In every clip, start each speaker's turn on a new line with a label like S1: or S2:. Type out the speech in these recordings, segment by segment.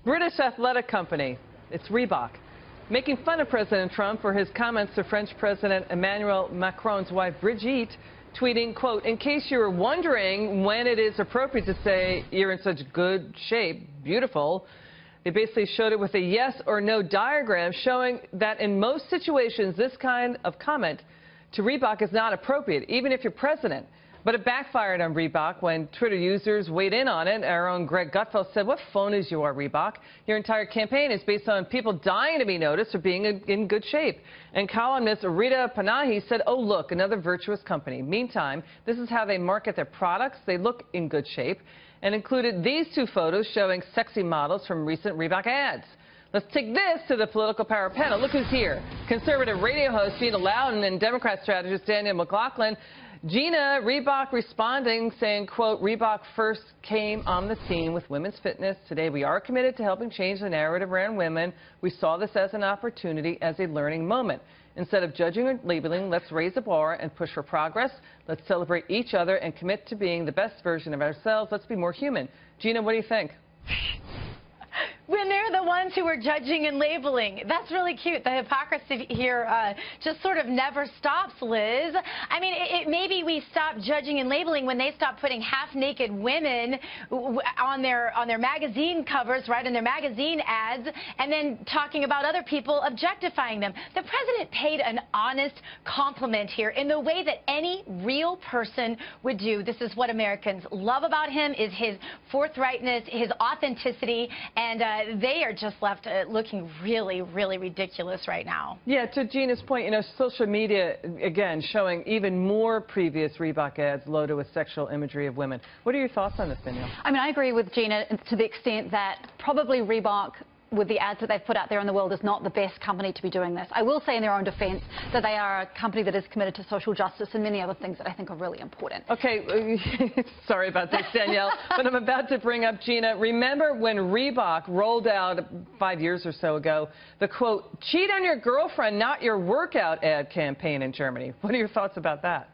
S1: British athletic company, it's Reebok, making fun of President Trump for his comments to French President Emmanuel Macron's wife Brigitte, tweeting, quote, "In case you were wondering when it is appropriate to say you're in such good shape, beautiful." They basically showed it with a yes or no diagram showing that in most situations this kind of comment to Reebok is not appropriate, even if you're president. But it backfired on Reebok when Twitter users weighed in on it. Our own Greg Gutfeld said, "What phonies you are, Reebok. Your entire campaign is based on people dying to be noticed or being in good shape." And columnist Rita Panahi said, "Oh, look, another virtuous company. Meantime, this is how they market their products. They look in good shape," and included these two photos showing sexy models from recent Reebok ads. Let's take this to the political power panel. Look who's here. Conservative radio host Gina Loudon and Democrat strategist Danielle McLaughlin. Gina, Reebok responding, saying, quote, "Reebok first came on the scene with women's fitness. Today we are committed to helping change the narrative around women. We saw this as an opportunity, as a learning moment. Instead of judging or labeling, let's raise the bar and push for progress. Let's celebrate each other and commit to being the best version of ourselves. Let's be more human." Gina, what do you think?
S2: When they're the ones who are judging and labeling. That's really cute. The hypocrisy here just sort of never stops, Liz. I mean, maybe we stop judging and labeling when they stop putting half-naked women on their magazine covers, right, in their magazine ads, and then talking about other people objectifying them. The president paid an honest compliment here in the way that any real person would do. This is what Americans love about him, is his forthrightness, his authenticity, and they are just left looking really, really ridiculous right now.
S1: Yeah, to Gina's point, you know, social media, again, showing even more previous Reebok ads loaded with sexual imagery of women. What are your thoughts on this, Danielle?
S3: I mean, I agree with Gina to the extent that probably Reebok, with the ads that they've put out there in the world, is not the best company to be doing this. I will say in their own defense that they are a company that is committed to social justice and many other things that I think are really important.
S1: Okay, sorry about this, Danielle, but I'm about to bring up Gina. Remember when Reebok rolled out 5 years or so ago the, quote, "cheat on your girlfriend, not your workout" ad campaign in Germany? What are your thoughts about that?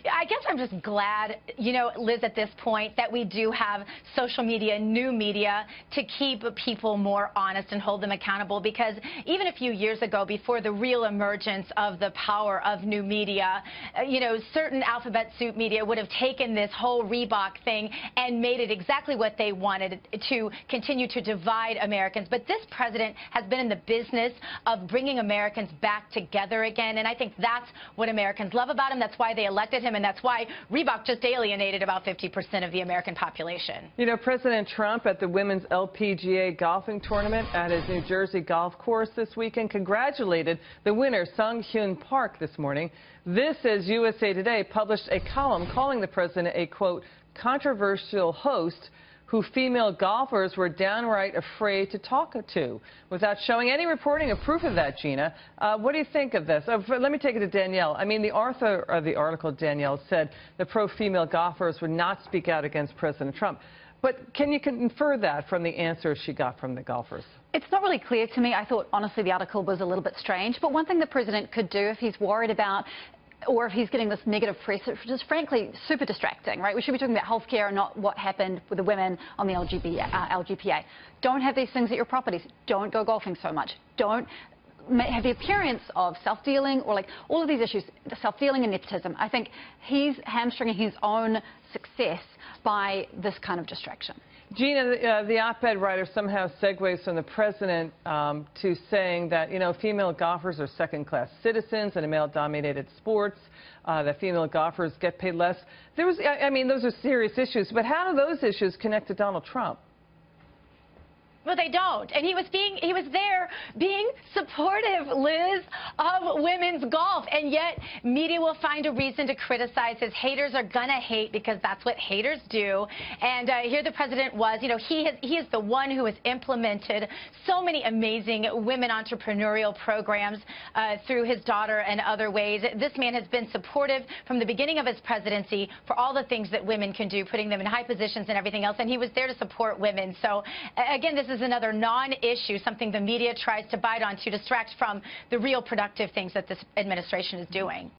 S2: I guess I'm just glad, you know, Liz, at this point that we do have social media, new media, to keep people more honest and hold them accountable, because even a few years ago, before the real emergence of the power of new media, you know, certain alphabet soup media would have taken this whole Reebok thing and made it exactly what they wanted, to continue to divide Americans. But this president has been in the business of bringing Americans back together again, and I think that's what Americans love about him. That's why they elected him, and that's why Reebok just alienated about 50% of the American population.
S1: You know, President Trump at the women's LPGA golfing tournament at his New Jersey golf course this weekend congratulated the winner, Sung Hyun Park, this morning. This, as USA Today published a column calling the president a, quote, "controversial host who female golfers were downright afraid to talk to," without showing any reporting or proof of that, Gina. What do you think of this? Let me take it to Danielle. I mean, the author of the article, Danielle, said the pro-female golfers would not speak out against President Trump. But can you infer that from the answers she got from the golfers?
S3: It's not really clear to me. I thought, honestly, the article was a little bit strange. But one thing the president could do if he's worried about, or if he's getting this negative press, which is frankly super distracting, right? We should be talking about healthcare and not what happened with the women on the LGPA. Don't have these things at your properties. Don't go golfing so much. Don't have the appearance of self-dealing, or like all of these issues, self-dealing and nepotism. I think he's hamstringing his own success by this kind of distraction.
S1: Gina, the op-ed writer somehow segues from the president to saying that, you know, female golfers are second-class citizens in a male-dominated sports, that female golfers get paid less. I mean, those are serious issues, but how do those issues connect to Donald Trump?
S2: Well, they don't. And he was there being supportive, Liz, of women's golf. And yet media will find a reason to criticize. His haters are going to hate, because that's what haters do. And here the president was, you know, he is the one who has implemented so many amazing women entrepreneurial programs through his daughter and other ways. This man has been supportive from the beginning of his presidency for all the things that women can do, putting them in high positions and everything else. And he was there to support women. So, again, this is another non-issue, something the media tries to bite on to distract from the real productive things that this administration is doing.